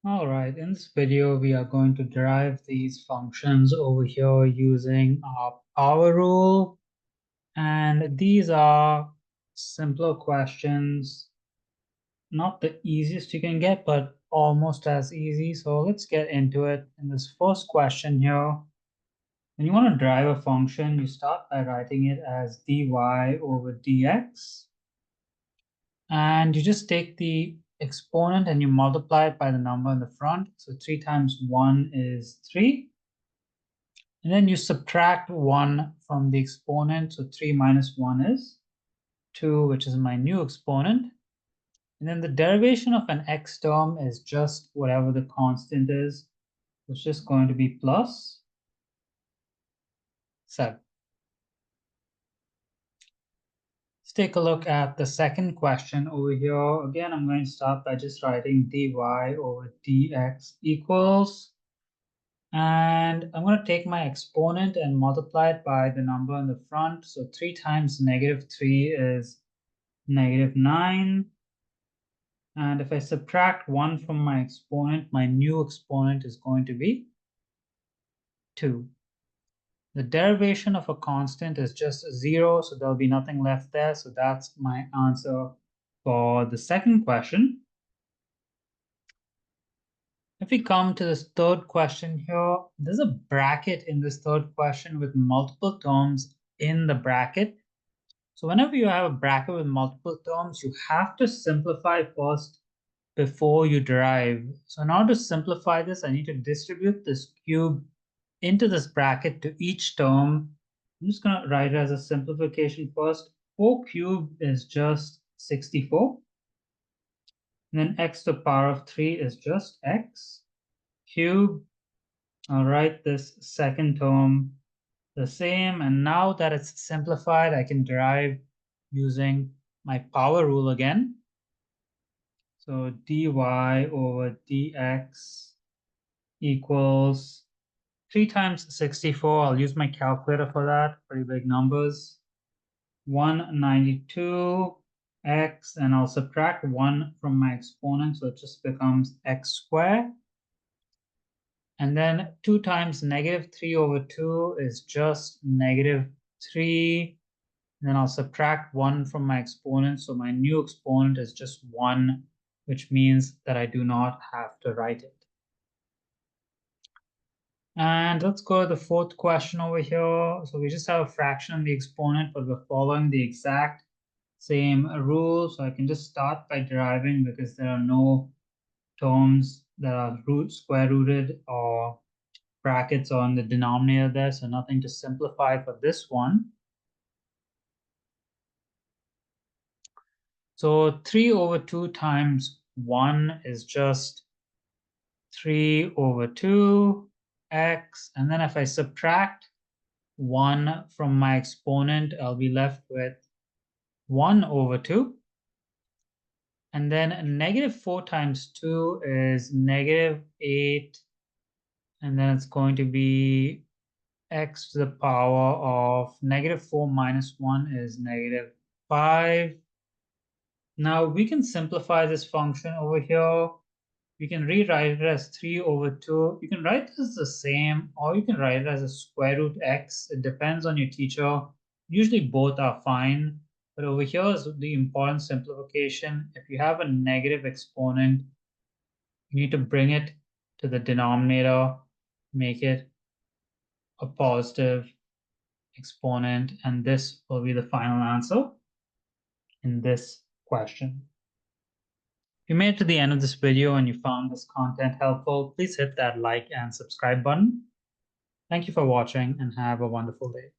All right, in this video, we are going to derive these functions over here using our power rule. And these are simpler questions, not the easiest you can get, but almost as easy. So let's get into it. In this first question here, when you want to derive a function, you start by writing it as dy over dx. And you just take the exponent and you multiply it by the number in the front. So 3 times 1 is 3. And then you subtract 1 from the exponent. So 3 minus 1 is 2, which is my new exponent. And then the derivation of an x term is just whatever the constant is. It's just going to be plus 7. Let's take a look at the second question over here. Again, I'm going to start by just writing dy over dx equals. And I'm going to take my exponent and multiply it by the number in the front. So 3 times -3 is -9. And if I subtract 1 from my exponent, my new exponent is going to be 2. The derivation of a constant is just 0, so there'll be nothing left there. So that's my answer for the second question. If we come to this third question here, there's a bracket in this third question with multiple terms in the bracket. So whenever you have a bracket with multiple terms, you have to simplify first before you derive. So in order to simplify this, I need to distribute this cube into this bracket to each term. I'm just going to write it as a simplification first. 4 cubed is just 64. And then x to the power of 3 is just x cubed. I'll write this second term the same. And now that it's simplified, I can derive using my power rule again. So dy over dx equals 3 times 64. I'll use my calculator for that. Pretty big numbers. 192 x, and I'll subtract 1 from my exponent, so it just becomes x squared. And then 2 times -3 over 2 is just -3. And then I'll subtract 1 from my exponent, so my new exponent is just 1, which means that I do not have to write it. And let's go to the fourth question over here. So we just have a fraction in the exponent, but we're following the exact same rule. So I can just start by deriving because there are no terms that are square rooted or brackets on the denominator there. So nothing to simplify for this one. So 3 over 2 times 1 is just 3 over 2 x. And then if I subtract 1 from my exponent, I'll be left with 1 over 2. And then -4 times 2 is -8. And then it's going to be x to the power of -4 minus 1 is -5. Now we can simplify this function over here. We can rewrite it as 3 over 2. You can write this the same, or you can write it as a square root x. It depends on your teacher. Usually both are fine. But over here is the important simplification. If you have a negative exponent, you need to bring it to the denominator, make it a positive exponent, and this will be the final answer in this question. If you made it to the end of this video and you found this content helpful, please hit that like and subscribe button. Thank you for watching and have a wonderful day.